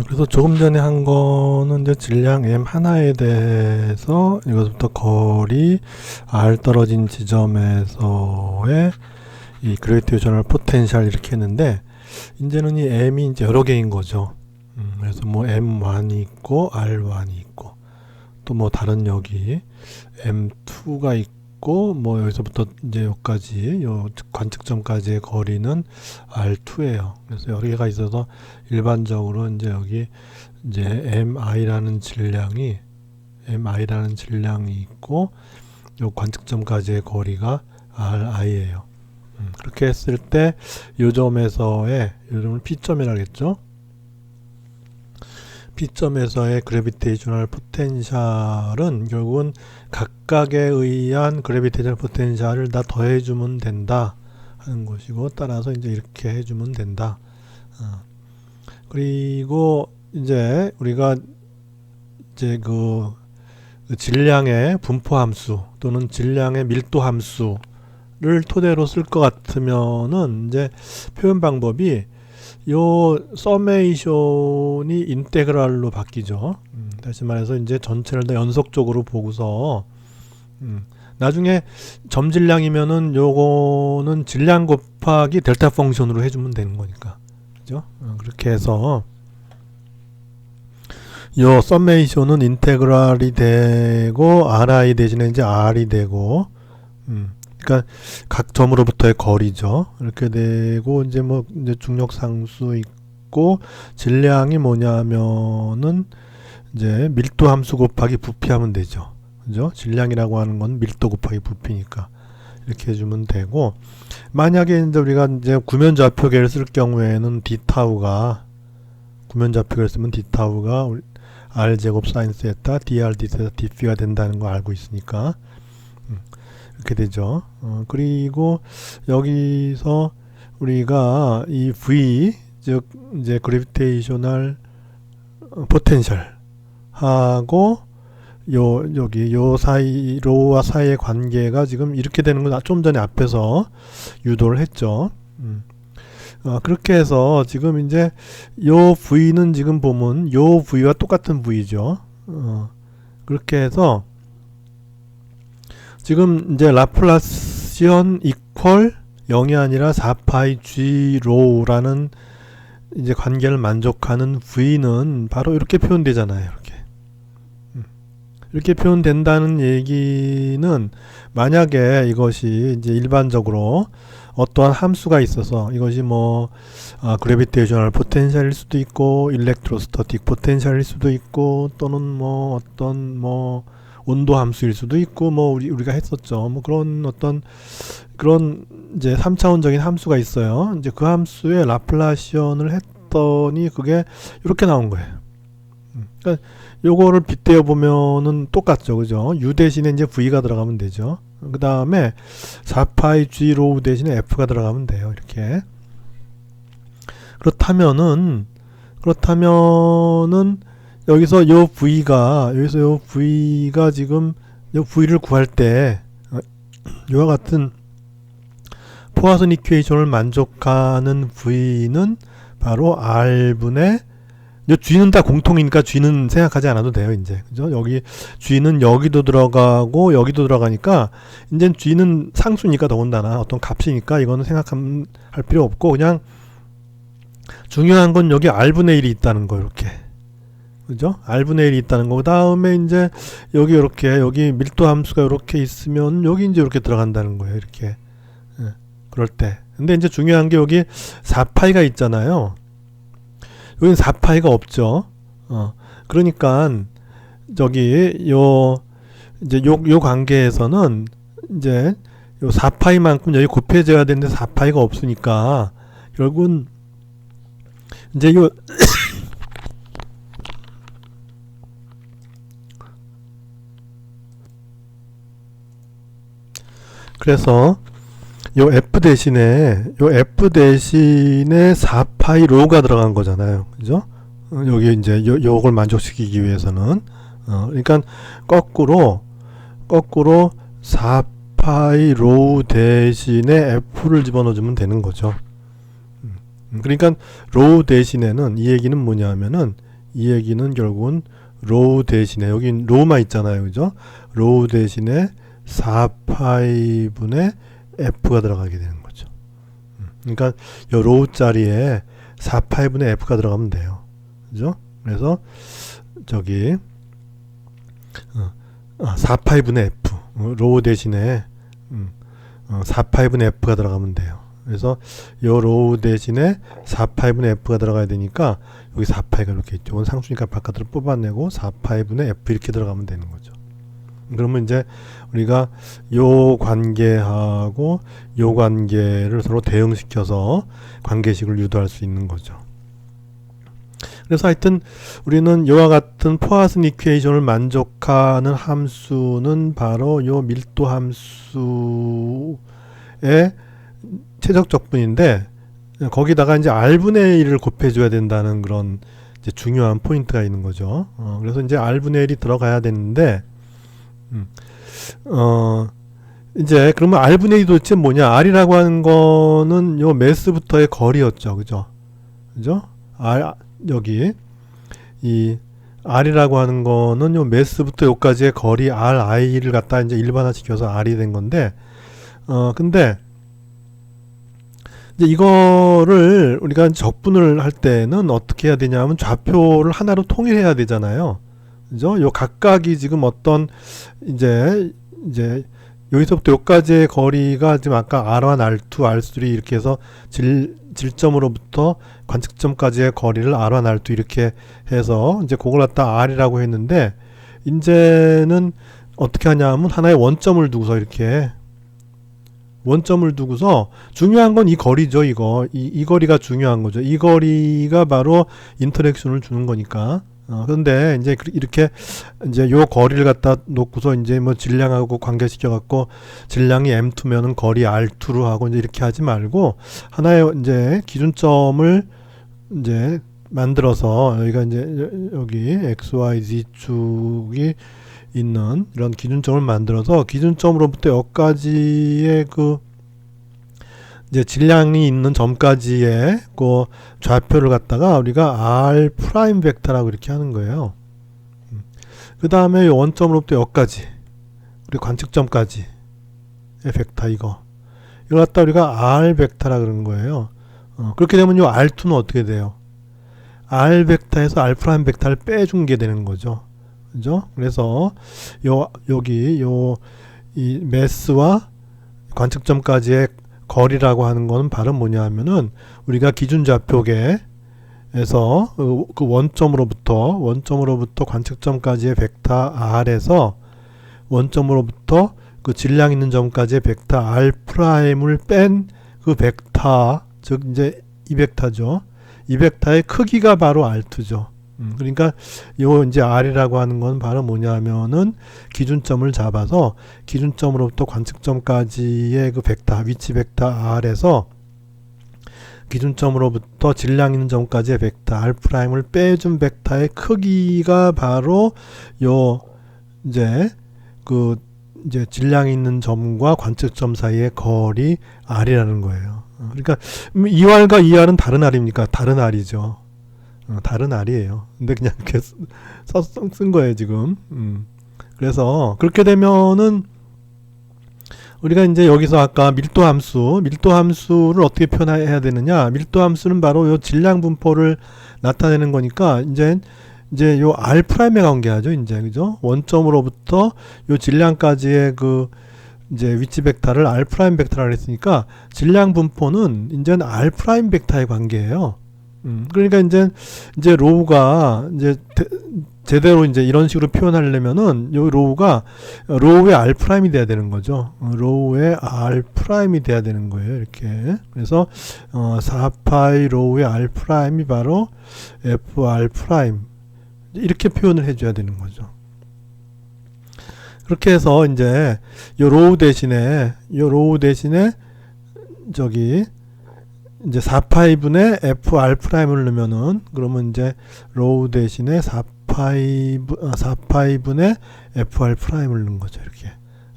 그래서 조금 전에 한 거는 이제 질량 m 하나에 대해서 이것부터 거리 r 떨어진 지점에서의 이 그래비테이셔널 포텐셜 이렇게 했는데, 이제는 이 m이 이제 여러 개인 거죠. 그래서 뭐 m1이 있고 r1이 있고 또 뭐 다른 여기 m2가 있고 뭐 여기서부터 이제 여기까지 요 관측점까지의 거리는 r2예요. 그래서 여러 개가 있어서 일반적으로 이제 여기 이제 mi라는 질량이 있고 요 관측점까지의 거리가 ri예요. 그렇게 했을 때 요 점에서의 요 점을 P점이라고 했죠. P점에서의 그래비테이셔널 포텐셜은 결국은 각각에 의한 그래비테이셔널 포텐셜을 다 더해주면 된다 하는 것이고, 따라서 이제 이렇게 해주면 된다. 그리고 이제 우리가 이제 그 질량의 분포 함수 또는 질량의 밀도 함수를 토대로 쓸 것 같으면은 이제 표현 방법이 요 서메이션이 인테그랄로 바뀌죠. 다시 말해서 이제 전체를 다 연속적으로 보고서 나중에 점질량이면은 요거는 질량 곱하기 델타 펑션으로 해주면 되는 거니까, 그죠? 그렇게 해서 요 서메이션은 인테그랄이 되고 RI 대신에 이제 R이 되고, 그러니까 각 점으로부터의 거리죠. 이렇게 되고 이제 뭐 이제 중력 상수 있고 질량이 뭐냐면은 이제 밀도 함수 곱하기 부피하면 되죠. 그죠? 질량이라고 하는 건 밀도 곱하기 부피니까 이렇게 해주면 되고, 만약에 이제 우리가 이제 구면좌표계를 쓸 경우에는 구면좌표계를 쓰면 d타우가 r 제곱 사인 세타 dr d 세타 dp가 된다는 거 알고 있으니까 이렇게 되죠. 그리고 여기서 우리가 이 v, 즉 이제 그래비테이셔널 포텐셜 하고 여기 요 사이 로와 사이의 관계가 지금 이렇게 되는 건 좀 전에 앞에서 유도를 했죠. 그렇게 해서 지금 이제 요 v는 지금 보면 요 v와 똑같은 v죠. 그렇게 해서 지금 이제 라플라시언 이퀄 0이 아니라 4파이 g 로라는 이제 관계를 만족하는 v는 바로 이렇게 표현되잖아요. 이렇게 표현된다는 얘기는, 만약에 이것이 이제 일반적으로 어떠한 함수가 있어서 이것이 뭐 그래비테이셔널 포텐셜일 수도 있고 일렉트로스타틱 포텐셜일 수도 있고 또는 뭐 어떤 뭐 온도 함수일 수도 있고 뭐 우리가 했었죠. 뭐 그런 어떤 그런 이제 3차원적인 함수가 있어요. 이제 그 함수의 라플라시언을 했더니 그게 이렇게 나온 거예요. 그러니까 요거를 빗대어 보면은 똑같죠. 그죠? U 대신에 이제 V가 들어가면 되죠. 그 다음에 4파이 G 로우 대신에 F가 들어가면 돼요. 이렇게. 그렇다면은 여기서 요 V가 지금 요 V를 구할 때 요와 같은 포화선 이퀘이션을 만족하는 V는 바로 R분의 G는 다 공통이니까 G는 생각하지 않아도 돼요. 이제 그죠? 여기 G는 여기도 들어가고 여기도 들어가니까 이제 G는 상수니까 더군다나 어떤 값이니까 이거는 생각할 필요 없고, 그냥 중요한 건 여기 R분의 1이 있다는 거, 이렇게. 그죠? R분의 1이 있다는 거. 그 다음에 이제 여기 이렇게 여기 밀도 함수가 이렇게 있으면 여기 이제 이렇게 들어간다는 거예요. 이렇게. 그럴 때. 근데 이제 중요한 게 여기 4파이가 있잖아요. 여기는 4파이가 없죠. 그러니까 저기 이제 요 관계에서는 이제 요 4파이만큼 여기 곱해져야 되는데 4파이가 없으니까 결국은 이제 요 그래서 요 F 대신에 4파이 로가 들어간 거잖아요. 그죠? 여기 이제 요걸 만족시키기 위해서는 그러니까 거꾸로 4파이 로 대신에 F를 집어넣어주면 되는 거죠. 그러니까 로우 대신에는 이 얘기는 뭐냐면은 이 얘기는 결국은 로우 대신에 여기 로우만 있잖아요. 그죠? 로우 대신에 4파이분의 F가 들어가게 되는 거죠. 그러니까 이 로우 자리에 4파이분의 F가 들어가면 돼요. 그죠? 그래서 저기 4파이분의 F 로우 대신에 4파이분의 F가 들어가면 돼요. 그래서 요 로우 대신에 4파이분의 F가 들어가야 되니까 여기 4파이가 이렇게 있죠. 이건 상수니까 바깥으로 뽑아내고 4파이분의 F 이렇게 들어가면 되는 거죠. 그러면 이제 우리가 요 관계하고 요 관계를 서로 대응시켜서 관계식을 유도할 수 있는 거죠. 그래서 하여튼 우리는 이와 같은 포화슨 이퀘이션을 만족하는 함수는 바로 요 밀도 함수의 최적적분인데 거기다가 이제 R분의 1을 곱해줘야 된다는 그런 이제 중요한 포인트가 있는 거죠. 그래서 이제 R분의 1이 들어가야 되는데 이제 그러면 R분의 1이 도대체 뭐냐? R이라고 하는 거는 요 매스부터의 거리였죠. 그죠? 그죠? 여기 이 R이라고 하는 거는 요 매스부터 여기까지의 거리 RI를 갖다 이제 일반화시켜서 R이 된 건데 근데 이제 이거를 우리가 적분을 할 때는 어떻게 해야 되냐면 좌표를 하나로 통일해야 되잖아요. 그죠? 요 각각이 지금 어떤 이제 여기서부터 여기까지의 거리가 지금 아까 R1, R2, R3 이렇게 해서 질점으로부터 관측점까지의 거리를 R1, R2 이렇게 해서 이제 그걸 갖다 R이라고 했는데 이제는 어떻게 하냐면 하나의 원점을 두고서 이렇게 원점을 두고서 중요한 건 이 거리죠. 이 거리가 중요한 거죠. 이 거리가 바로 인터랙션을 주는 거니까. 그런데 이제 이렇게 이제 요 거리를 갖다 놓고서 이제 뭐 질량하고 관계시켜 갖고 질량이 M2면은 거리 R2로 하고 이제 이렇게 하지 말고 하나의 이제 기준점을 이제 만들어서 여기가 이제 여기 XYZ 축이 있는 이런 기준점을 만들어서 기준점으로부터 여기까지의 그 이제 질량이 있는 점까지의 그 좌표를 갖다가 우리가 R 프라임 벡터라고 이렇게 하는 거예요. 그 다음에 원점으로부터 여기까지 우리 관측점까지의 벡터 이걸 갖다 우리가 R 벡터라 그러는 거예요. 그렇게 되면 요 R2는 어떻게 돼요? R 벡터에서 R 프라임 벡터를 빼준 게 되는 거죠. 그죠? 그래서 여기 이 매스와 관측점까지의 거리라고 하는 거는 바로 뭐냐 하면은 우리가 기준 좌표계에서 그 원점으로부터 관측점까지의 벡터 R에서 원점으로부터 그 질량 있는 점까지의 벡터 R 프라임을 뺀 그 벡터, 즉 이제 이 벡터죠. 이 벡터의 크기가 바로 R2죠. 그러니까 요 이제 R이라고 하는 건 바로 뭐냐면은 기준점을 잡아서 기준점으로부터 관측점까지의 그 벡터, 위치 벡터 R에서 기준점으로부터 질량 있는 점까지의 벡터 R 프라임을 빼준 벡터의 크기가 바로 요 이제 그 이제 질량 있는 점과 관측점 사이의 거리 R이라는 거예요. 그러니까 이 R과 이 R은 다른 R입니까? 다른 R이죠. 다른 R이에요. 근데 그냥 이렇게 쓴 거예요, 지금. 그래서 그렇게 되면은 우리가 이제 여기서 아까 밀도 함수를 어떻게 표현해야 되느냐? 밀도 함수는 바로 요 질량 분포를 나타내는 거니까 이제 요 R 프라임에 관계하죠, 이제. 그죠? 원점으로부터 요 질량까지의 그 이제 위치 벡터를 R 프라임 벡터라고 했으니까 질량 분포는 이제는 R 프라임 벡터의 관계예요. 그러니까 이제 로우가 이제 제대로 이제 이런 식으로 표현하려면은 여기 로우가 로우의 R 프라임이 돼야 되는 거죠. 로우의 R 프라임이 돼야 되는 거예요. 이렇게. 그래서 4파이 로우의 R 프라임이 바로 FR 프라임 이렇게 표현을 해줘야 되는 거죠. 그렇게 해서 이제 요 로우 대신에 저기 이제 4파이분의 FR 프라임을 넣으면은 그러면 이제 로우 대신에 4파이분의 FR 프라임을 넣은 거죠. 이렇게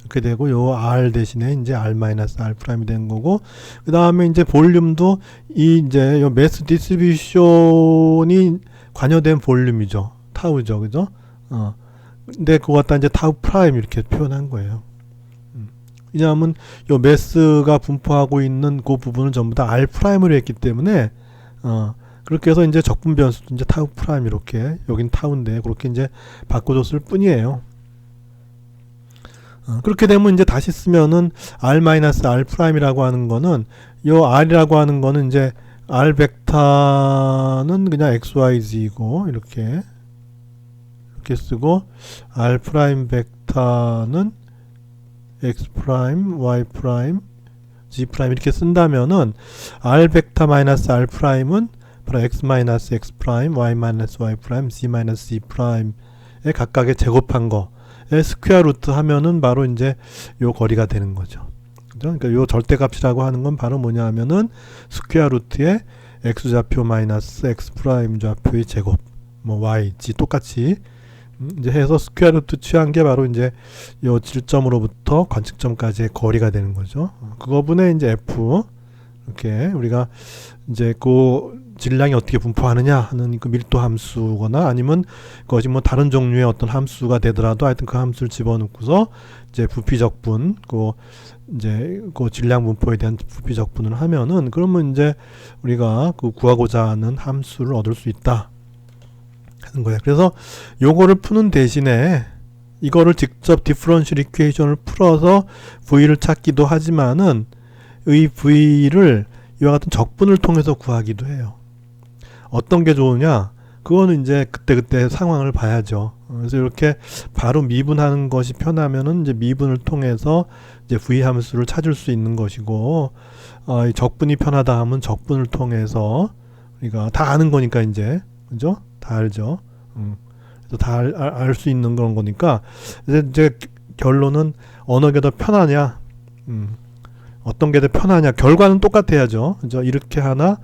이렇게 되고 요 R 대신에 이제 R-R 프라임이 되는 거고 그 다음에 이제 볼륨도 이 이제 요 매스 디스트리뷰션이 관여된 볼륨이죠. 타우죠. 그죠? 근데 그거 갖다 이제 타우 프라임 이렇게 표현한 거예요. 왜냐하면 요 매스가 분포하고 있는 그 부분을 전부 다 R 프라임으로 했기 때문에 그렇게 해서 이제 적분 변수도 이제 타우 프라임 이렇게 여긴 타우인데 그렇게 이제 바꿔줬을 뿐이에요. 그렇게 되면 이제 다시 쓰면은 R-R 프라임이라고 하는 거는 요 R이라고 하는 거는 이제 R 벡터는 그냥 XYZ이고 이렇게 쓰고 R 프라임 벡터는 X 프라임, Y 프라임, Z 프라임 이렇게 쓴다면은 R 벡터 마이너스 R 프라임은 바로 X 마이너스 X 프라임, Y 마이너스 Y 프라임, Z 마이너스 Z 프라임에 각각의 제곱한 거 스퀘어 루트 하면은 바로 이제 요 거리가 되는 거죠. 그죠? 그러니까 요 절대값이라고 하는 건 바로 뭐냐 하면은 스퀘어 루트의 x 좌표 마이너스 x 프라임 좌표의 제곱 뭐 y, z 똑같이 이제 해서 스퀘어 루트 취한 게 바로 이제 요 질점으로부터 관측점까지의 거리가 되는 거죠. 그거분의 이제 f 이렇게 우리가 이제 그 질량이 어떻게 분포하느냐 하는 그 밀도 함수거나 아니면 그것이 뭐 다른 종류의 어떤 함수가 되더라도 하여튼 그 함수를 집어넣고서 이제 부피 적분 그 이제 그 질량 분포에 대한 부피 적분을 하면은 그러면 이제 우리가 그 구하고자 하는 함수를 얻을 수 있다 하는 거예요. 그래서 요거를 푸는 대신에 이거를 직접 디퍼런셜 이퀘이션을 풀어서 v를 찾기도 하지만은 의 v를 이와 같은 적분을 통해서 구하기도 해요. 어떤 게 좋으냐? 그거는 이제 그때 상황을 봐야죠. 그래서 이렇게 바로 미분하는 것이 편하면은 이제 미분을 통해서 이제 v 함수를 찾을 수 있는 것이고, 이 적분이 편하다 하면 적분을 통해서 우리가 다 아는 거니까 이제 그죠? 다 알죠. 그래서 다 알 수 있는 그런 거니까 이제 결론은 어느 게 더 편하냐? 어떤 게 더 편하냐? 결과는 똑같아야죠. 그죠? 이렇게 하나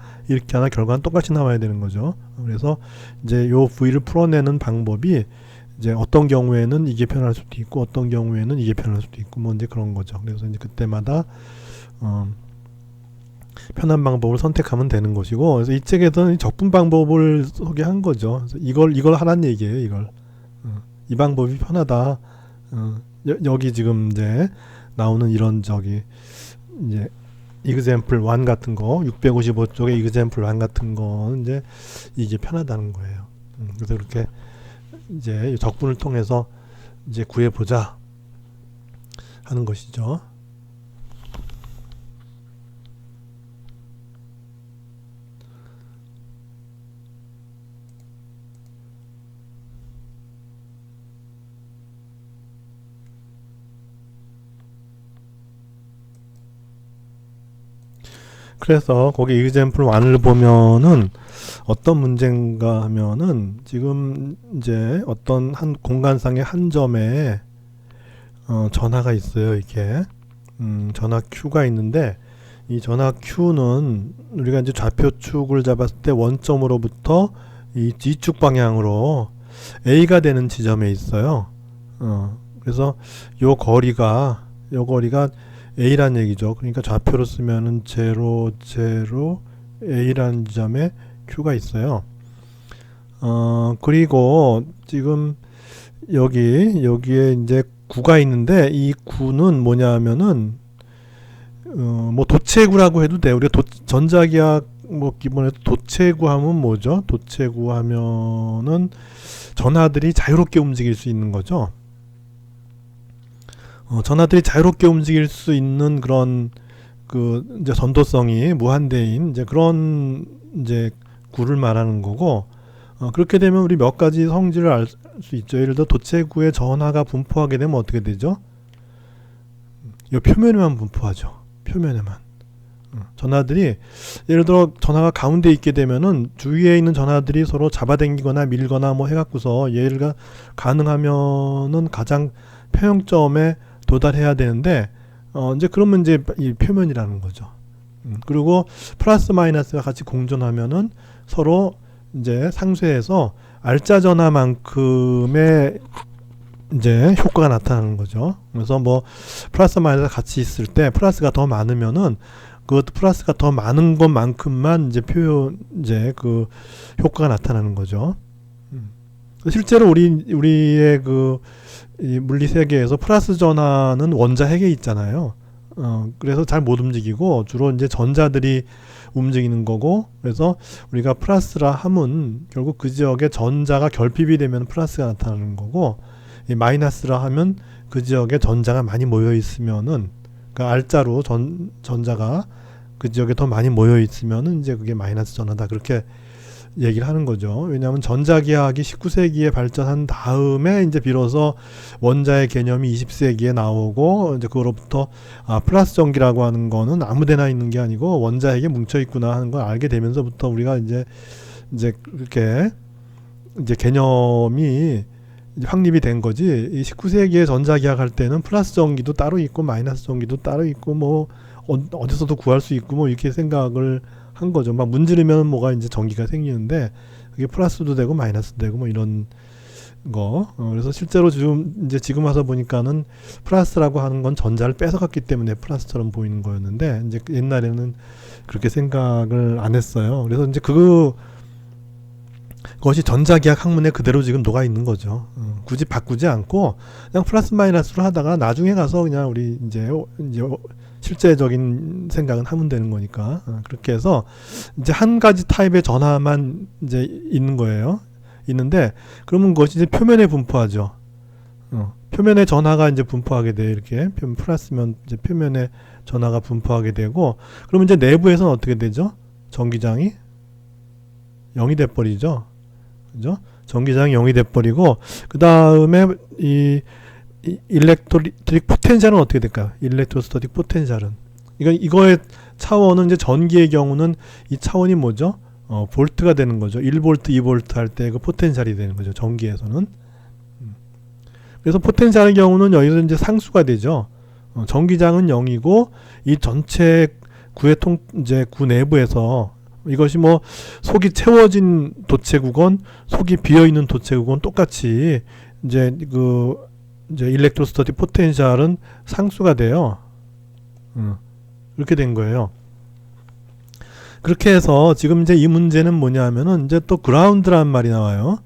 결과는 똑같이 나와야 되는 거죠. 그래서 이제 요 v를 풀어내는 방법이 이제 어떤 경우에는 이게 편할 수도 있고 어떤 경우에는 이게 편할 수도 있고 뭐 이제 그런 거죠. 그래서 이제 그때마다 편한 방법을 선택하면 되는 것이고, 그래서 이 책에서는 적분 방법을 소개한 거죠. 그래서 이걸 하라는 얘기예요. 이걸 이 방법이 편하다. 여기 지금 이제 나오는 이런 저기 이제 example 1 같은 거 655쪽에 example 1 같은 거는 이제 이게 편하다는 거예요. 그래서 그렇게 이제 적분을 통해서 이제 구해보자 하는 것이죠. 그래서 거기 example 1을 보면은 어떤 문제인가 하면은 지금 이제 어떤 한 공간상의 한 점에 전하가 있어요. 이게 전하 Q가 있는데 이 전하 Q는 우리가 이제 좌표축을 잡았을 때 원점으로부터 이 G축 방향으로 A가 되는 지점에 있어요. 그래서 요 거리가 A란 얘기죠. 그러니까 좌표로 쓰면은 0, 0, A라는 지점에 Q가 있어요. 그리고 지금 여기에 이제 구가 있는데 이 구는 뭐냐 하면은 뭐 도체구라고 해도 돼요. 우리가 전자기학 뭐 기본에 도체구 하면 뭐죠? 도체구 하면은 전하들이 자유롭게 움직일 수 있는 거죠. 전하들이 자유롭게 움직일 수 있는 그런 그 이제 전도성이 무한대인 이제 그런 이제 구를 말하는 거고, 그렇게 되면 우리 몇 가지 성질을 알 수 있죠. 예를 들어 도체구의 전하가 분포하게 되면 어떻게 되죠? 이 표면에만 분포하죠. 표면에만. 전하들이 예를 들어 전하가 가운데 있게 되면은 주위에 있는 전하들이 서로 잡아당기거나 밀거나 뭐 해갖고서 얘가 가능하면은 가장 평형점에 도달해야 되는데 이제 그러면 이제 이 표면이라는 거죠. 그리고 플러스 마이너스가 같이 공존하면은 서로 이제 상쇄해서 알짜 전하만큼의 이제 효과가 나타나는 거죠. 그래서 뭐 플러스 마이너스 같이 있을 때 플러스가 더 많으면은 그것도 플러스가 더 많은 것만큼만 이제 이제 그 효과가 나타나는 거죠. 실제로 우리의 이 물리 세계에서 플러스 전하는 원자 핵에 있잖아요. 그래서 잘 못 움직이고 주로 이제 전자들이 움직이는 거고, 그래서 우리가 플러스라 함은 결국 그 지역에 전자가 결핍이 되면 플러스가 나타나는 거고, 이 마이너스라 하면 그 지역에 전자가 많이 모여 있으면은, 그러니까 알자로 전자가 그 지역에 더 많이 모여 있으면은 이제 그게 마이너스 전하다, 그렇게 얘기를 하는 거죠. 왜냐하면 전자기하학이 19세기에 발전한 다음에 이제 비로소 원자의 개념이 20세기에 나오고, 이제 그로부터 플러스 전기라고 하는 거는 아무데나 있는 게 아니고 원자핵에 뭉쳐 있구나 하는 걸 알게 되면서부터 우리가 이제 그렇게 이제 개념이 이제 확립이 된 거지. 이 19세기에 전자기학 할 때는 플러스 전기도 따로 있고 마이너스 전기도 따로 있고 뭐 어디서도 구할 수 있고 뭐 이렇게 생각을 한 거죠. 막 문지르면 뭐가 이제 전기가 생기는데 그게 플러스도 되고 마이너스도 되고 뭐 이런 거. 그래서 실제로 지금 와서 보니까는 플러스라고 하는 건 전자를 뺏어갔기 때문에 플러스처럼 보이는 거였는데, 이제 옛날에는 그렇게 생각을 안 했어요. 그래서 이제 그것이 전자기학 학문에 그대로 지금 녹아 있는 거죠. 굳이 바꾸지 않고 그냥 플러스 마이너스로 하다가 나중에 가서 그냥 우리 이제 실제적인 생각은 하면 되는 거니까, 그렇게 해서 이제 한 가지 타입의 전하만 이제 있는 거예요. 있는데 그러면 그것이 이제 표면에 분포하죠. 표면에 전하가 이제 분포하게 돼. 이렇게 플러스면 이제 표면에 전하가 분포하게 되고, 그러면 이제 내부에서는 어떻게 되죠? 전기장이 0이 돼 버리죠. 그죠? 전기장이 0이 돼 버리고, 그 다음에 이 일렉트릭 포텐셜은 어떻게 될까요? 일렉트로스타틱 포텐셜은 이거의 차원은 이제 전기의 경우는 이 차원이 뭐죠? 볼트가 되는 거죠. 1볼트, 2볼트 할 때 그 포텐셜이 되는 거죠. 전기에서는. 그래서 포텐셜의 경우는 여기서 이제 상수가 되죠. 전기장은 0이고 이 전체 이제 구 내부에서 이것이 뭐 속이 채워진 도체구건 속이 비어 있는 도체구건 똑같이 이제 일렉트로스타틱 포텐셜은 상수가 돼요. 그렇게 된 거예요. 그렇게 해서 지금 이제 이 문제는 뭐냐면은 이제 또 그라운드란 말이 나와요.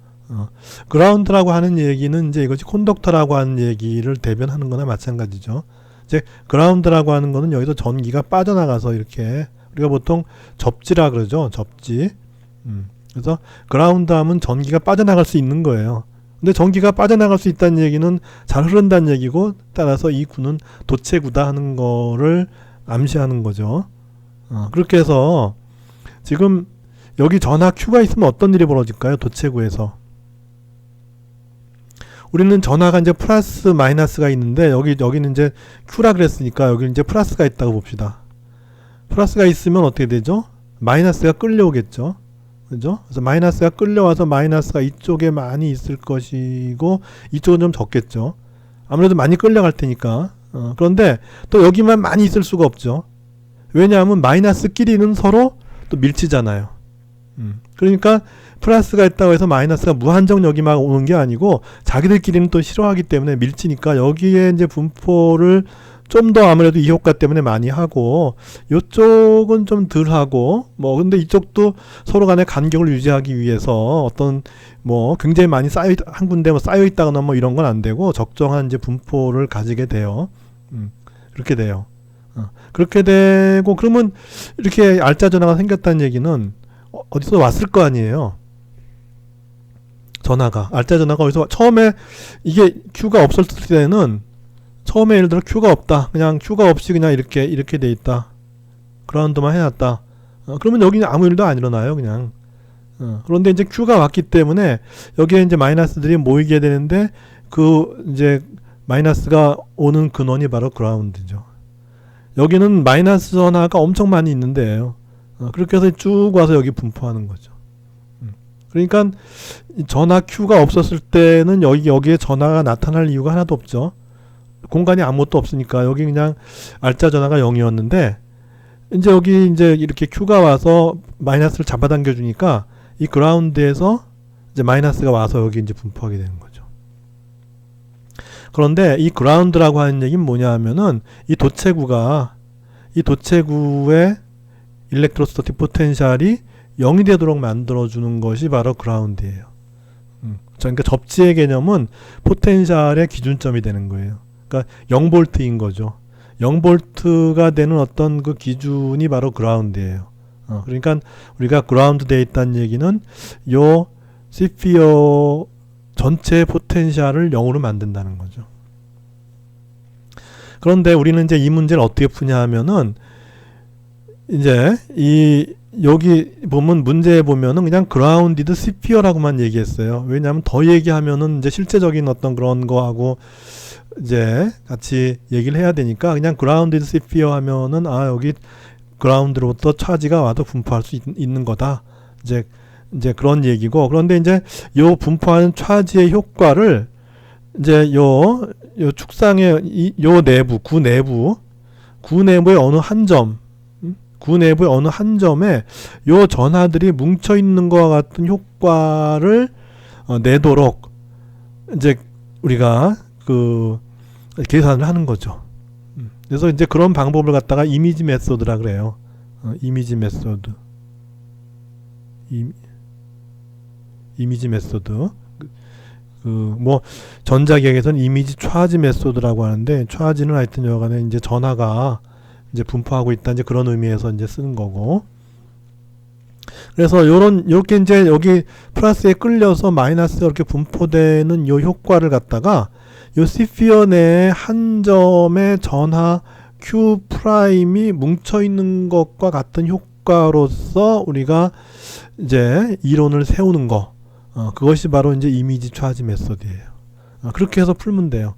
그라운드라고 하는 얘기는 이제 이것이 콘덕터라고 하는 얘기를 대변하는 거나 마찬가지죠. 이제 그라운드라고 하는 거는 여기서 전기가 빠져나가서 이렇게 우리가 보통 접지라 그러죠. 접지. 그래서 그라운드 하면 전기가 빠져나갈 수 있는 거예요. 근데 전기가 빠져나갈 수 있다는 얘기는 잘 흐른다는 얘기고, 따라서 이 구는 도체구다 하는 거를 암시하는 거죠. 그렇게 해서 지금 여기 전하 Q가 있으면 어떤 일이 벌어질까요? 도체구에서. 우리는 전하가 이제 플러스 마이너스가 있는데 여기는 이제 Q라 그랬으니까 여기 이제 플러스가 있다고 봅시다. 플러스가 있으면 어떻게 되죠? 마이너스가 끌려오겠죠. 그죠? 그래서 마이너스가 끌려와서 마이너스가 이쪽에 많이 있을 것이고 이쪽은 좀 적겠죠. 아무래도 많이 끌려갈 테니까. 그런데 또 여기만 많이 있을 수가 없죠. 왜냐하면 마이너스끼리는 서로 또 밀치잖아요. 그러니까 플러스가 있다고 해서 마이너스가 무한정 여기만 오는 게 아니고 자기들끼리는 또 싫어하기 때문에 밀치니까 여기에 이제 분포를 좀 더 아무래도 이 효과 때문에 많이 하고, 이쪽은 좀 덜 하고, 뭐 근데 이쪽도 서로 간의 간격을 유지하기 위해서 어떤 뭐 굉장히 많이 한 군데 뭐 쌓여 있다거나 뭐 이런 건 안 되고 적정한 이제 분포를 가지게 돼요. 그렇게 돼요. 그렇게 되고, 그러면 이렇게 알짜 전화가 생겼다는 얘기는 어디서 왔을 거 아니에요. 전화가, 알짜 전화가 어디서 처음에 이게 Q가 없었을 때는, 처음에 예를 들어 Q가 없다. 그냥 Q가 없이 그냥 이렇게 돼 있다. 그라운드만 해놨다. 그러면 여기는 아무 일도 안 일어나요. 그냥. 그런데 이제 Q가 왔기 때문에 여기에 이제 마이너스들이 모이게 되는데, 이제 마이너스가 오는 근원이 바로 그라운드죠. 여기는 마이너스 전하가 엄청 많이 있는데요. 그렇게 해서 쭉 와서 여기 분포하는 거죠. 그러니까 전하 Q가 없었을 때는 여기에 전하가 나타날 이유가 하나도 없죠. 공간이 아무것도 없으니까 여기 그냥 알짜 전하가 0이었는데 이제 여기 이제 이렇게 Q가 와서 마이너스를 잡아당겨 주니까 이 그라운드에서 이제 마이너스가 와서 여기 이제 분포하게 되는 거죠. 그런데 이 그라운드라고 하는 얘기는 뭐냐 하면은 이 도체구의 일렉트로스타틱 포텐셜이 0이 되도록 만들어주는 것이 바로 그라운드예요. 그러니까 접지의 개념은 포텐셜의 기준점이 되는 거예요. 그러니까 0볼트인 거죠. 0볼트가 되는 어떤 그 기준이 바로 그라운드예요. 그러니까 우리가 그라운드 되어 있다는 얘기는 요 스피어 전체의 포텐셜을 0으로 만든다는 거죠. 그런데 우리는 이제 이 문제를 어떻게 푸냐 하면은 이제 여기 보면 문제에 보면은 그냥 그라운디드 스피어라고만 얘기했어요. 왜냐하면 더 얘기하면은 이제 실제적인 어떤 그런 거하고 이제 같이 얘기를 해야 되니까 그냥 그라운디드 스피어 하면은 여기 그라운드로부터 차지가 와도 분포할 수 있는 거다. 이제 그런 얘기고, 그런데 이제 요 분포하는 차지의 효과를 이제 요 축상의 요 내부 구 내부의 어느 한 점, 구 내부의 어느 한 점에 요 전하들이 뭉쳐 있는 것과 같은 효과를 내도록 이제 우리가 그 계산을 하는 거죠. 그래서 이제 그런 방법을 갖다가 이미지 메소드라 그래요. 이미지 메소드. 이미지 메소드. 뭐 전자기학에서는 이미지 차지 메소드라고 하는데, 차지는 하여튼 여간에 이제 전하가 이제 분포하고 있다, 이제 그런 의미에서 이제 쓰는 거고. 그래서 요렇게 이제 여기 플러스에 끌려서 마이너스가 이렇게 분포되는 요 효과를 갖다가 요 스피어 내에 한 점의 전하 Q 프라임이 뭉쳐 있는 것과 같은 효과로서 우리가 이제 이론을 세우는 거, 그것이 바로 이제 이미지 차지 메소드예요. 그렇게 해서 풀면 돼요.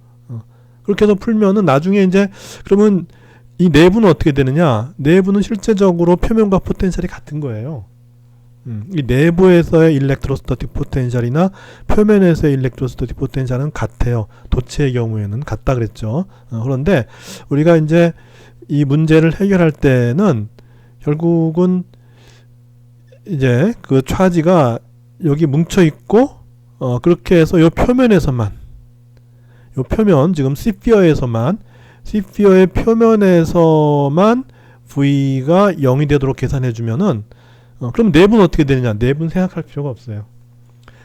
그렇게 해서 풀면은 나중에 이제 그러면 이 내부는 어떻게 되느냐? 내부는 실제적으로 표면과 포텐셜이 같은 거예요. 이 내부에서의 일렉트로스타틱 포텐셜이나 표면에서의 일렉트로스타틱 포텐셜은 같아요. 도체의 경우에는 같다 그랬죠. 그런데 우리가 이제 이 문제를 해결할 때는 결국은 이제 그 차지가 여기 뭉쳐 있고, 그렇게 해서 요 표면에서만, 요 표면, 지금 스피어의 표면에서만 V가 0이 되도록 계산해 주면은, 그럼 내부는 어떻게 되느냐? 내부는 생각할 필요가 없어요.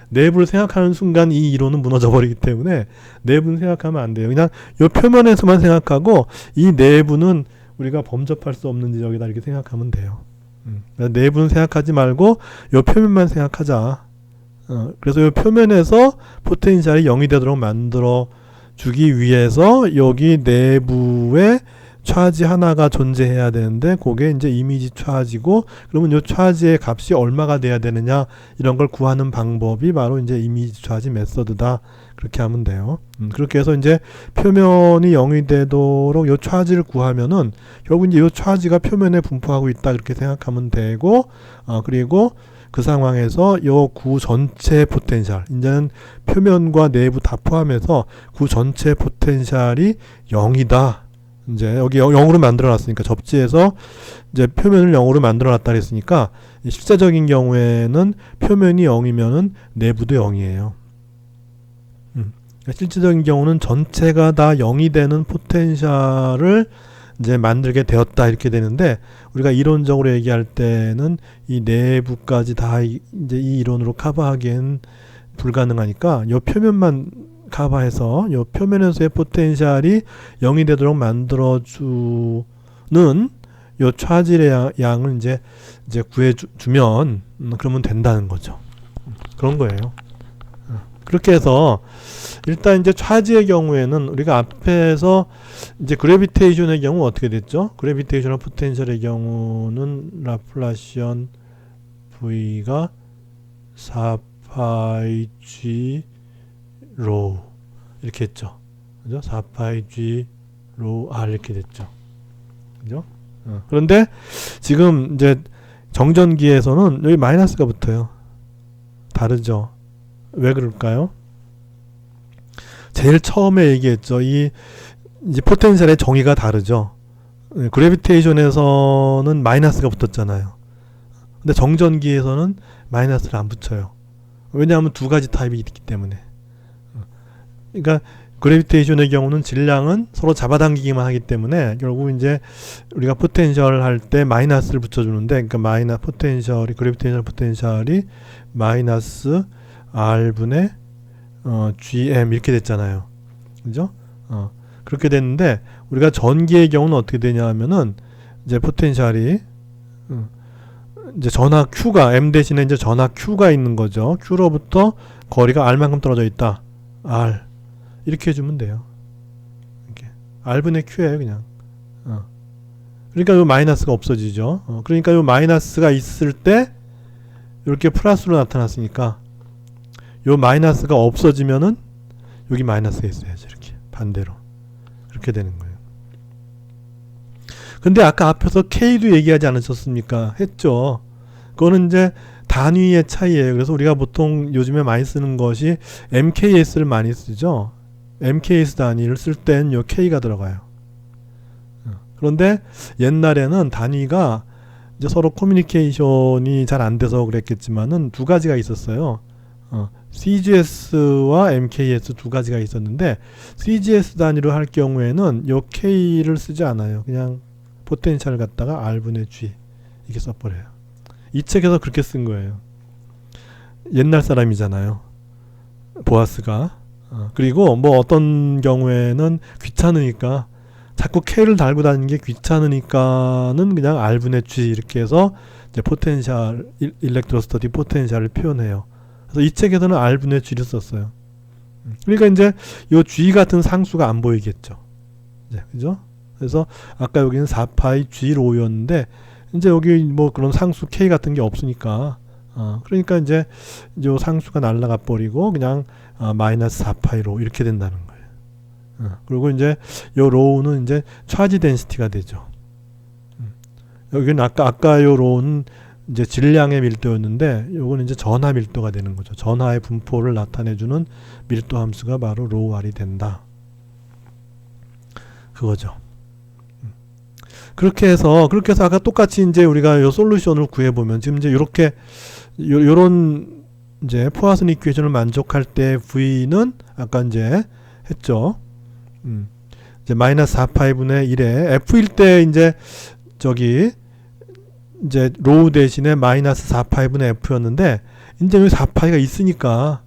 내부를 생각하는 순간 이 이론은 무너져 버리기 때문에 내부는 생각하면 안 돼요. 그냥 요 표면에서만 생각하고 이 내부는 우리가 범접할 수 없는 지역이다, 이렇게 생각하면 돼요. 내부는 생각하지 말고 요 표면만 생각하자. 그래서 요 표면에서 포텐셜이 0이 되도록 만들어 주기 위해서 여기 내부에 차지 하나가 존재해야 되는데, 그게 이제 이미지 차지고, 그러면 요 차지의 값이 얼마가 돼야 되느냐, 이런 걸 구하는 방법이 바로 이제 이미지 차지 메서드다. 그렇게 하면 돼요. 그렇게 해서 이제 표면이 0이 되도록 요 차지를 구하면은 결국 이제 요 차지가 표면에 분포하고 있다, 그렇게 생각하면 되고, 그리고 그 상황에서 요 구 전체 포텐셜, 이제는 표면과 내부 다 포함해서 구 전체 포텐셜이 0이다. 이제 여기 0으로 만들어 놨으니까, 접지에서 이제 표면을 0으로 만들어 놨다 그랬으니까, 실제적인 경우에는 표면이 0이면은 내부도 0이에요. 실제적인 경우는 전체가 다 0이 되는 포텐셜을 이제 만들게 되었다, 이렇게 되는데, 우리가 이론적으로 얘기할 때는 이 내부까지 다 이제 이 이론으로 커버하기엔 불가능하니까 요 표면만 커버해서 요 표면에서의 포텐셜이 0이 되도록 만들어주는 요 차질의 양을 이제 구해주면 그러면 된다는 거죠. 그런 거예요. 그렇게 해서 일단 이제 차지의 경우에는 우리가 앞에서 이제 그래비테이션의 경우 어떻게 됐죠? 그래비테이셔널 포텐셜의 경우는 라플라시언 V가 4πg 로 이렇게 했죠. 그죠? 4πg 로 r 이렇게 됐죠. 그죠? 그런데 지금 이제 정전기에서는 여기 마이너스가 붙어요. 다르죠. 왜 그럴까요? 제일 처음에 얘기했죠. 이제 포텐셜의 정의가 다르죠. 그래비테이션에서는 마이너스가 붙었잖아요. 근데 정전기에서는 마이너스를 안 붙여요. 왜냐하면 두 가지 타입이 있기 때문에. 그러니까 그래비테이션의 경우는 질량은 서로 잡아당기기만 하기 때문에 결국 이제 우리가 포텐셜 할 때 마이너스를 붙여주는데, 그러니까 포텐셜이 그래비테이션 포텐셜이 마이너스 R분의 GM 이렇게 됐잖아요. 그죠? 그렇게 됐는데 우리가 전기의 경우는 어떻게 되냐 하면은 이제 포텐셜이 이제 전하 Q가 M 대신에 이제 전하 Q가 있는 거죠. Q로부터 거리가 R만큼 떨어져 있다. R 이렇게 해주면 돼요. 이렇게 R분의 Q예요, 그냥. 그러니까 요 마이너스가 없어지죠. 그러니까 요 마이너스가 있을 때 이렇게 플러스로 나타났으니까 요 마이너스가 없어지면은 여기 마이너스가 있어야죠. 이렇게 반대로 그렇게 되는 거예요. 근데 아까 앞에서 K도 얘기하지 않으셨습니까? 했죠. 그거는 이제 단위의 차이예요. 그래서 우리가 보통 요즘에 많이 쓰는 것이 MKS를 많이 쓰죠. MKS 단위를 쓸 땐 요 K가 들어가요. 그런데 옛날에는 단위가 이제 서로 커뮤니케이션이 잘 안 돼서 그랬겠지만은 두 가지가 있었어요. CGS와 MKS 두 가지가 있었는데 CGS 단위로 할 경우에는 요 K를 쓰지 않아요. 그냥 포텐셜을 갖다가 R분의 G 이렇게 써버려요. 이 책에서 그렇게 쓴 거예요. 옛날 사람이잖아요, 보아스가. 그리고 뭐 어떤 경우에는 귀찮으니까 자꾸 K를 달고 다니는 게 귀찮으니까는 그냥 R분의 G 이렇게 해서 이제 포텐셜, 일렉트로스터틱 포텐셜을 표현해요. 그래서 이 책에서는 R분의 G를 썼어요. 그러니까 이제 요 G 같은 상수가 안 보이겠죠. 이제, 그죠? 그래서 아까 여기는 4파이 G 로였는데 이제 여기 뭐 그런 상수 K 같은 게 없으니까 그러니까 이제 요 상수가 날라가 버리고 그냥 마이너스 4파이로 이렇게 된다는 거예요. 그리고 이제 요 로우는 이제 차지 덴시티가 되죠. 여기는 아까 요 로우는 이제 질량의 밀도였는데 요거는 이제 전하 밀도가 되는 거죠. 전하의 분포를 나타내주는 밀도 함수가 바로 로우 R이 된다. 그거죠. 그렇게 해서 아까 똑같이 이제 우리가 요 솔루션을 구해보면 지금 이제 요렇게 요런 이제 포화선 이퀘이션을 만족할 때 V는 아까 이제 했죠. 이제 마이너스 4파이분의 1에 F일 때 이제 저기 이제 로우 대신에 마이너스 4파이분의 F였는데 이제 여기 4파이가 있으니까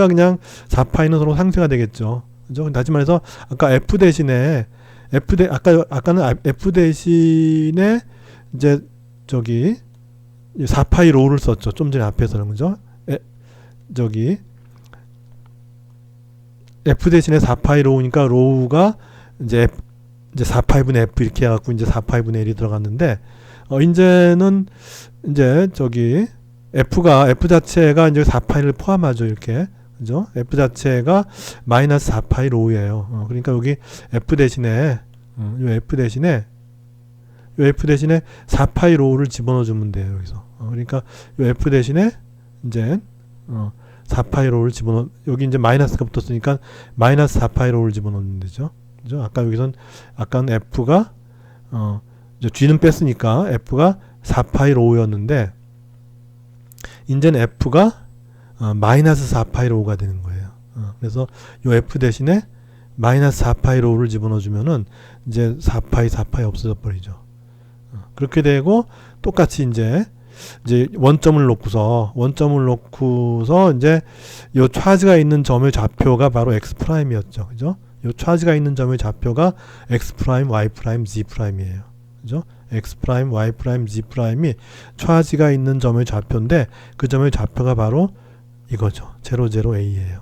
그냥 4파이는 서로 상쇄가 되겠죠. 그죠? 다시 말해서 아까 F 대신에 아까는 F 대신에 이제 저기 4파이 로우를 썼죠. 좀 전에 앞에서는. 그죠? 저기 F 대신에 4파이 로우니까 로우가 이제 4파이분의 F 이렇게 해갖고 이제 4파이분의 1이 들어갔는데 이제는 이제 저기 F 자체가 이제 4파이를 포함하죠. 이렇게. 그죠? F 자체가 마이너스 4파이 로우예요. 그러니까 여기 F 대신에 요 F 대신에 4파이 로우를 집어넣어 주면 돼요. 여기서. 그러니까 요 F 대신에 이제 4파이 로우를 여기 이제 마이너스가 붙었으니까 마이너스 4파이 로우를 집어넣으면 되죠. 그죠? 아까는 F가 이제 G는 뺐으니까 F가 4파이 로우였는데 이제는 F가 마이너스 4파이 로우가 되는 거예요. 그래서 요 F 대신에 마이너스 4파이 로우를 집어넣어 주면은 이제 4파이 없어져 버리죠. 그렇게 되고 똑같이 이제 원점을 놓고서 이제 요 차지가 있는 점의 좌표가 바로 x 프라임이었죠. 그죠? 요 차지가 있는 점의 좌표가 x 프라임, y 프라임, z 프라임이에요. 그죠? x 프라임, y 프라임, z 프라임이 차지가 있는 점의 좌표인데 그 점의 좌표가 바로 이거죠. 00a예요.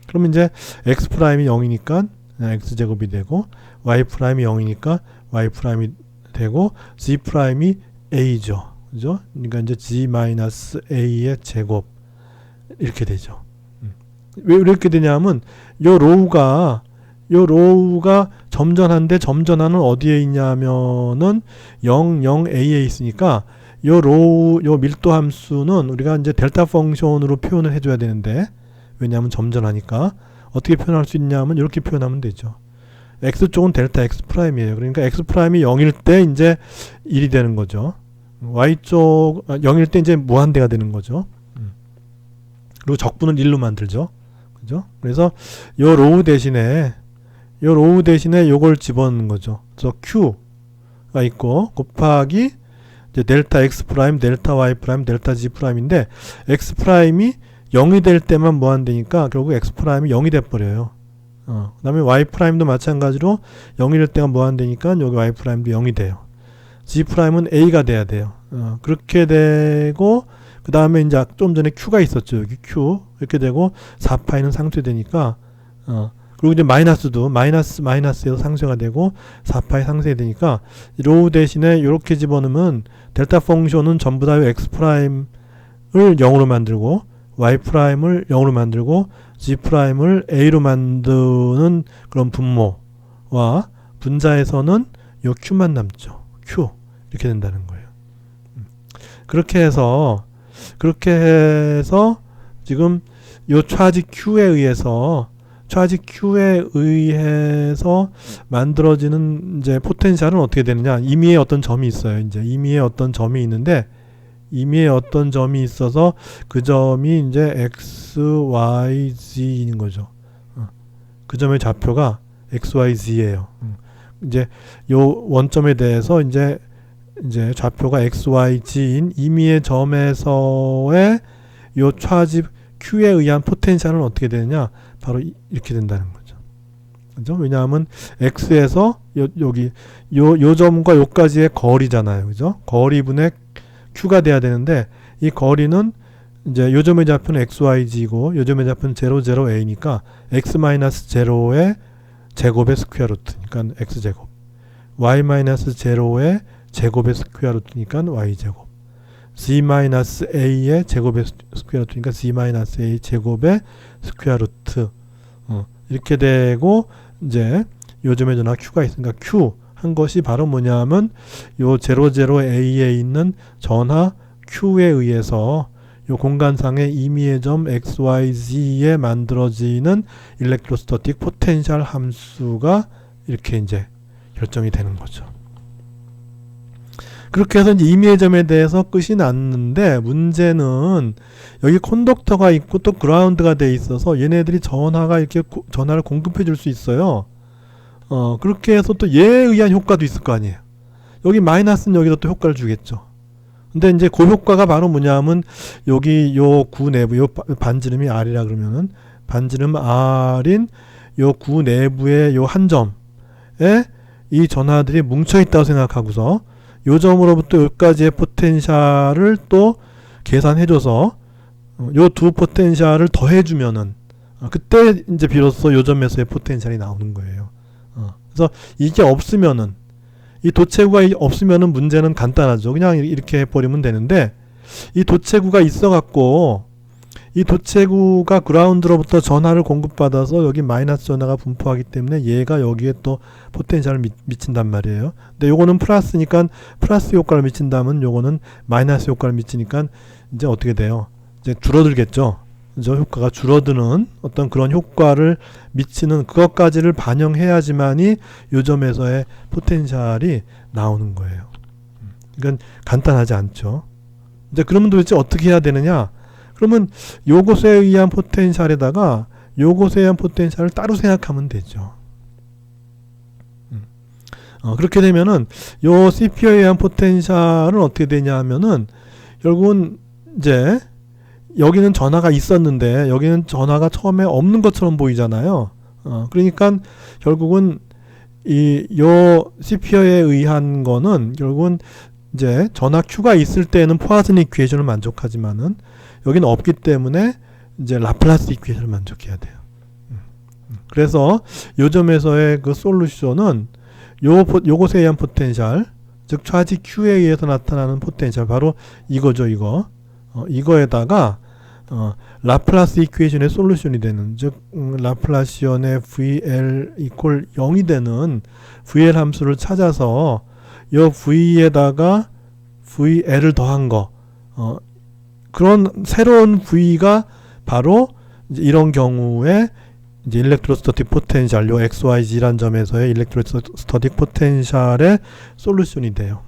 그럼 이제 x 프라임이 0이니까 x 제곱이 되고 y 프라임이 0이니까 y 프라임이 되고 z 프라임이 a죠. 그죠? 그러니까 이제 g-a의 제곱 이렇게 되죠. 왜 이렇게 되냐면 요 로우가 점전한데 점전하는 어디에 있냐면은 0,0a에 있으니까 요 밀도 함수는 우리가 이제 델타 펑션으로 표현을 해줘야 되는데 왜냐하면 점전하니까 어떻게 표현할 수 있냐면 이렇게 표현하면 되죠. x쪽은 델타 x 프라임이에요. 그러니까 x 프라임이 0일 때 이제 1이 되는 거죠. y쪽 0일 때 이제 무한대가 되는 거죠. 그리고 적분은 1로 만들죠. 그죠? 그래서 요 로우 대신에 요걸 집어넣는 거죠. 그래서 Q가 있고 곱하기 이제 델타 X 프라임, 델타 Y 프라임, 델타 G 프라임인데 X 프라임이 0이 될 때만 무한대니까 결국 X 프라임이 0이 돼 버려요. 그 다음에 Y 프라임도 마찬가지로 0이 될 때가 무한대니까 여기 Y 프라임도 0이 돼요. G 프라임은 A가 돼야 돼요. 그렇게 되고 그 다음에 이제 좀 전에 Q가 있었죠. 여기 Q 이렇게 되고 4파이는 상쇄되니까 그리고 이제 마이너스도 마이너스에서 상쇄가 되고 4파이 상쇄되니까 로우 대신에 이렇게 집어넣으면 델타 펑션은 전부 다 X 프라임을 0으로 만들고 Y 프라임을 0으로 만들고 G 프라임을 A로 만드는 그런 분모와 분자에서는 요 Q만 남죠. Q 이렇게 된다는 거예요. 그렇게 해서 지금 요 차지 Q에 의해서 만들어지는 이제 포텐셜은 어떻게 되느냐? 임의의 어떤 점이 있어요. 이제 임의의 어떤 점이 있는데 임의의 어떤 점이 있어서 그 점이 이제 X, Y, Z인 거죠. 그 점의 좌표가 X, Y, Z예요. 이제 요 원점에 대해서 이제 좌표가 X, Y, G인 임의의 점에서의 요 차지 Q에 의한 포텐셜은 어떻게 되느냐? 바로 이렇게 된다는 거죠. 그죠? 왜냐하면 X에서 여기 요 점과 요까지의 거리잖아요. 그죠? 거리분의 Q가 돼야 되는데 이 거리는 이제 요 점의 좌표는 XYG고 요 점의 좌표는 00A니까 X-0의 제곱의 스퀘어 루트니까 X제곱 Y-0의 제곱의 스퀘어 루트니까 Y제곱 Z-A의 제곱의 스퀘어 루트니까 Z-A 제곱의 스퀘어 루트 이렇게 되고 이제 요점에 전화 Q가 있으니까 Q 한 것이 바로 뭐냐면 요 00A에 있는 전하 Q에 의해서 요 공간상의 임의의 점 XYZ에 만들어지는 일렉트로스타틱 포텐셜 함수가 이렇게 이제 결정이 되는 거죠. 그렇게 해서 이제 임의의 점에 대해서 끝이 났는데 문제는 여기 콘덕터가 있고 또 그라운드가 돼 있어서 얘네들이 전하가 이렇게 전하를 공급해 줄 수 있어요. 그렇게 해서 또 얘에 의한 효과도 있을 거 아니에요. 여기 마이너스는 여기다 또 효과를 주겠죠. 근데 이제 그 효과가 바로 뭐냐면 여기 요 구 내부 요 반지름이 R이라 그러면은 반지름 R인 요 구 내부의 요 한 점에 이 전하들이 뭉쳐 있다고 생각하고서 요 점으로부터 여기까지의 포텐셜을 또 계산해줘서 요 두 포텐셜을 더해주면은 그때 이제 비로소 요 점에서의 포텐셜이 나오는 거예요. 그래서 이게 없으면은 이 도체구가 없으면은 문제는 간단하죠. 그냥 이렇게 해버리면 되는데 이 도체구가 있어갖고 이 도체구가 그라운드로부터 전하를 공급받아서 여기 마이너스 전하가 분포하기 때문에 얘가 여기에 또 포텐셜을 미친단 말이에요. 근데 요거는 플러스니까 플러스 효과를 미친다면 요거는 마이너스 효과를 미치니까 이제 어떻게 돼요? 이제 줄어들겠죠. 저 효과가 줄어드는 어떤 그런 효과를 미치는 그것까지를 반영해야지만이 요 점에서의 포텐셜이 나오는 거예요. 이건 간단하지 않죠. 이제 그러면 도대체 어떻게 해야 되느냐? 그러면 요것에 의한 포텐셜에다가 요것에 의한 포텐셜을 따로 생각하면 되죠. 그렇게 되면은 요 CPU에 의한 포텐셜은 어떻게 되냐 하면은 결국은 이제 여기는 전하가 있었는데 여기는 전하가 처음에 없는 것처럼 보이잖아요. 그러니까 결국은 요 CPU에 의한 거는 결국은 이제 전하 Q가 있을 때는 포화슨 이퀘이션을 만족하지만은 여기는 없기 때문에 이제 라플라스 이퀘이션을 만족해야 돼요. 그래서 요 점에서의 그 솔루션은 요것에 의한 포텐셜, 즉 차지 Q에 의해서 나타나는 포텐셜 바로 이거죠. 이거에다가 라플라스 이퀘이션의 솔루션이 되는, 즉 라플라시언의 VL 이퀄 0이 되는 VL 함수를 찾아서 이 V에다가 VL을 더한 거, 그런 새로운 V가 바로 이제 이런 경우에 이제 일렉트로스타틱 포텐셜, 요 XYZ란 점에서의 일렉트로스타틱 포텐셜의 솔루션이 돼요.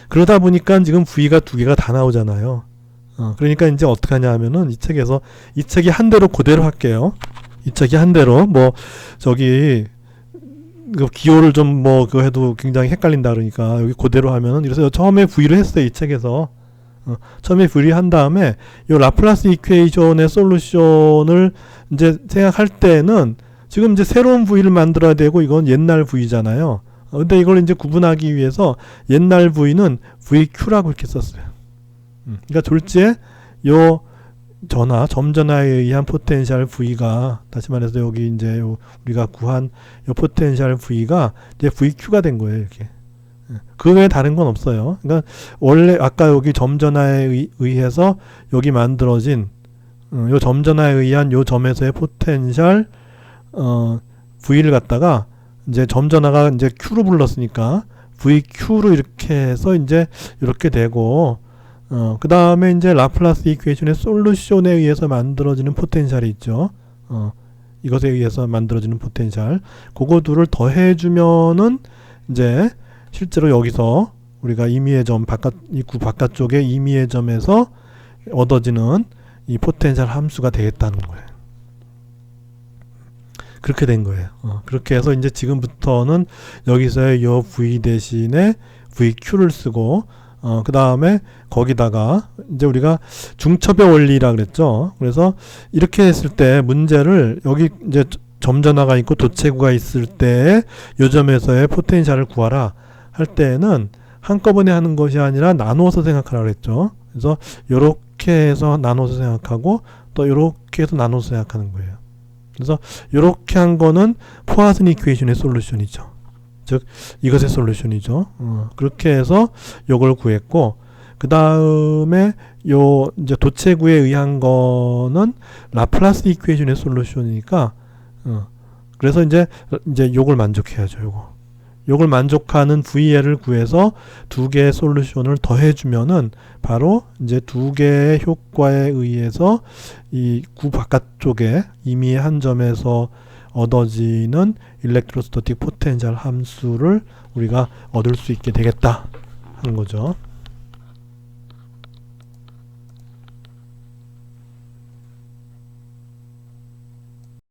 그러다 보니까 지금 V가 두 개가 다 나오잖아요. 그러니까 이제 어떻게 하냐 하면은 이 책이 한 대로 그대로 할게요. 이 책이 한 대로 뭐 저기 그 기호를 좀 뭐 그거 해도 굉장히 헷갈린다 그러니까 여기 그대로 하면은 그래서 처음에 V를 했어요. 이 책에서. 처음에 V를 한 다음에 이 라플라스 이퀘이션의 솔루션을 이제 생각할 때는 지금 이제 새로운 V를 만들어야 되고 이건 옛날 V잖아요. 근데 이걸 이제 구분하기 위해서 옛날 V는 VQ라고 이렇게 썼어요. 그러니까 졸지에 요 점전화에 의한 포텐셜 V가 다시 말해서 여기 이제 우리가 구한 요 포텐셜 V가 이제 VQ가 된 거예요. 이렇게. 그 외에 다른 건 없어요. 그러니까 원래 아까 여기 점전화에 의해서 여기 만들어진 요 점전화에 의한 요 점에서의 포텐셜 V를 갖다가 이제 점전화가 이제 Q로 불렀으니까 VQ로 이렇게 해서 이제 이렇게 되고 그 다음에 이제 라플라스 이퀘이션의 솔루션에 의해서 만들어지는 포텐셜이 있죠. 이것에 의해서 만들어지는 포텐셜. 그거 둘을 더해주면은 이제 실제로 여기서 우리가 임의의 점 이 구 바깥쪽에 임의의 점에서 얻어지는 이 포텐셜 함수가 되겠다는 거예요. 그렇게 된 거예요. 그렇게 해서 이제 지금부터는 여기서의 요 V 대신에 VQ를 쓰고 그 다음에 거기다가 이제 우리가 중첩의 원리라 그랬죠. 그래서 이렇게 했을 때 문제를 여기 이제 점전화가 있고 도체구가 있을 때 요 점에서의 포텐셜을 구하라 할 때는 한꺼번에 하는 것이 아니라 나누어서 생각하라 그랬죠. 그래서 요렇게 해서 나눠서 생각하고 또 요렇게 해서 나눠서 생각하는 거예요. 그래서 요렇게 한 거는 포화슨 이퀘이션의 솔루션이죠. 즉 이것의 솔루션이죠. 그렇게 해서 요걸 구했고 그 다음에 요 이제 도체구에 의한 거는 라플라스 이퀘이션의 솔루션이니까 그래서 이제 요걸 만족해야죠. 요걸 만족하는 VL을 구해서 두 개의 솔루션을 더해주면은 바로 이제 두 개의 효과에 의해서 이 구 바깥쪽에 임의의 한 점에서 얻어지는 일렉트로스타틱 포텐셜 함수를 우리가 얻을 수 있게 되겠다 하는 거죠.